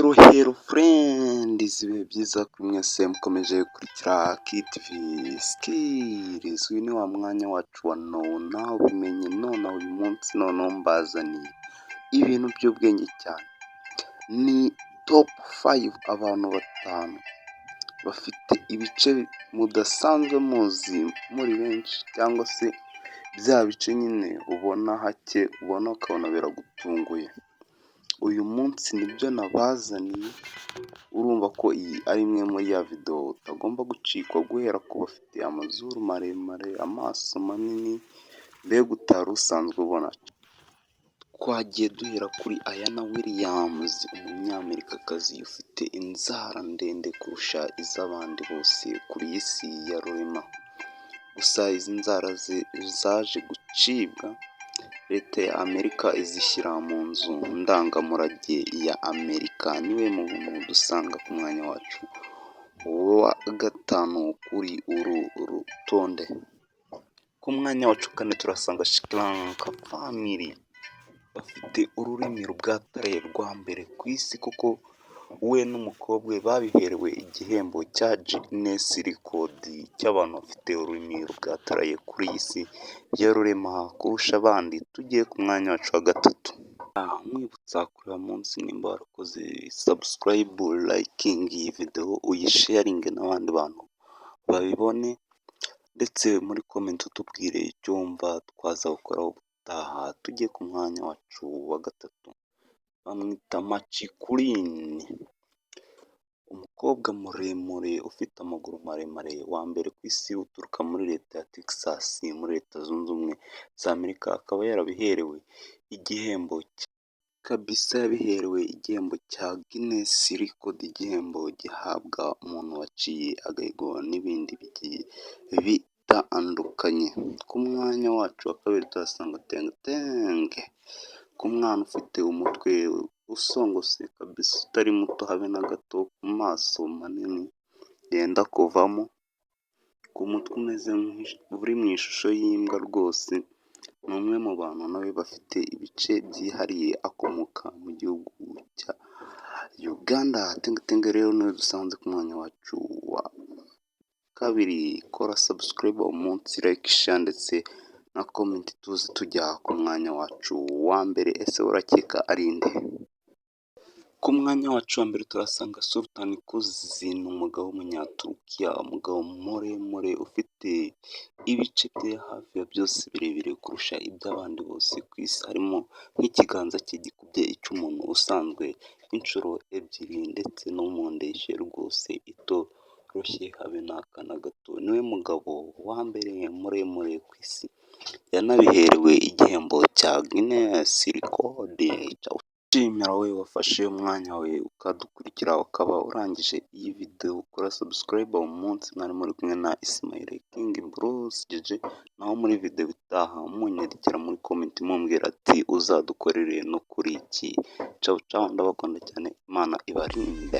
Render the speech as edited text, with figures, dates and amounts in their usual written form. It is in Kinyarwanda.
Hello friends, ibihe byiza kuri mwese mukomeje gukurikira KTV Skills. Uyu ni wa mwanya wacu wa nona ubimenye none uyu munsi noneho mbazaniye ibintu by'ubwenge cyane. Ni top 5 abantu batanu bafite ibice mudasanzwe muzi muri benshi, cyangwa se bya bice nyine ubona hake ubona ukabona biragutunguye. Uyu munsi nibyo nabazaniye, urumva ko iyi ari imwe muri ya video utagomba gucikwa, guhera ku bafite amazuru maremare, amaso manini, mbega utari usanzwe ubona. Twagiye duhera kuri Ayana Williams, umunyamerikakazi ufite inzara ndende kurusha iz'abandi bose kuri iyi si ya rurema. Gusa izi nzara ze zaje gucibwa, leta ya Amerika izishyira mu nzu ndangamurage ya Amerika. Niwe muntu dusanga ku mwanya wacu wa gatanu kuri uru rutonde. Ku mwanya wacu kane turasanga Shiklanka family, bafite ururimi rwataraye rwa mbere ku isi, kuko we n'umukobwa we babiherewe igihembo cya Guinness Record cy'abantu bafite ururimi rwataraye kuri iyi si ya rurema kurusha abandi. Tugiye ku mwanya wacu wa gatatu, mwibutsa kureba munsi nimba warakoze subscribe, liking iyi video, uyisharinge n'abandi bantu babibone, ndetse muri comment utubwire icyo wumva twaza gukoraho ubutaha. Tugiye ku mwanya wacu wa gatatu, bamwita Machikulin, umukobwa muremure ufite amaguru maremare wa mbere ku isi, uturuka muri leta ya Texas muri leta zunze ubumwe za Amerika. Akaba yarabiherewe igihembo kabisa, yabiherewe igihembo cya Guinness Record, igihembo gihabwa umuntu waciye agahigo n'ibindi bigiye bitandukanye. Ku mwanya wacu wa kabiri turasanga Tengteng, ku mwana ufite umutwe usongose kabisa, utari muto habe na gato, ku maso manini yenda kuvamo, ku mutwe umeze uri mu ishusho y'imbwa rwose. Ni umwe mu bantu nawe bafite ibice byihariye, akomoka mu gihugu cya Uganda. Tengteng rero niwe dusanze ku mwanya wacu wa kabiri. Kora subscribe umunsi, like, share ndetse na comment, tuzi tujya ku mwanya wacu wa mbere. Ese urakeka ari nde? Ku mwanya wacu wa mbere turasanga Sultan Kuzzi, ni umugabo w'umunyaturukiya, umugabo muremure ufite ibice bye hafi ya byose birebire kurusha iby'abandi bose ku isi, harimo nk'ikiganza cye gikubye icy'umuntu usanzwe inshuro ebyiri, ndetse no mu ndeshyo rwose itoroshye habe n'aka na gato. Niwe mugabo wa mbere muremure ku isi, yanabiherewe igihembo cya Guinness Record. Nshimira wowe wafashe umwanya wawe ukadukurikira, ukaba urangije iyi video. Ukora subscribe umunsi, mwari muri kumwe na Ismail King Bruce GG, naho muri video bitaha munyandikira muri comment mumbwira ati uzadukorere no kuri iki. Ciao ciao, ndabakunda cyane, Imana ibarinde.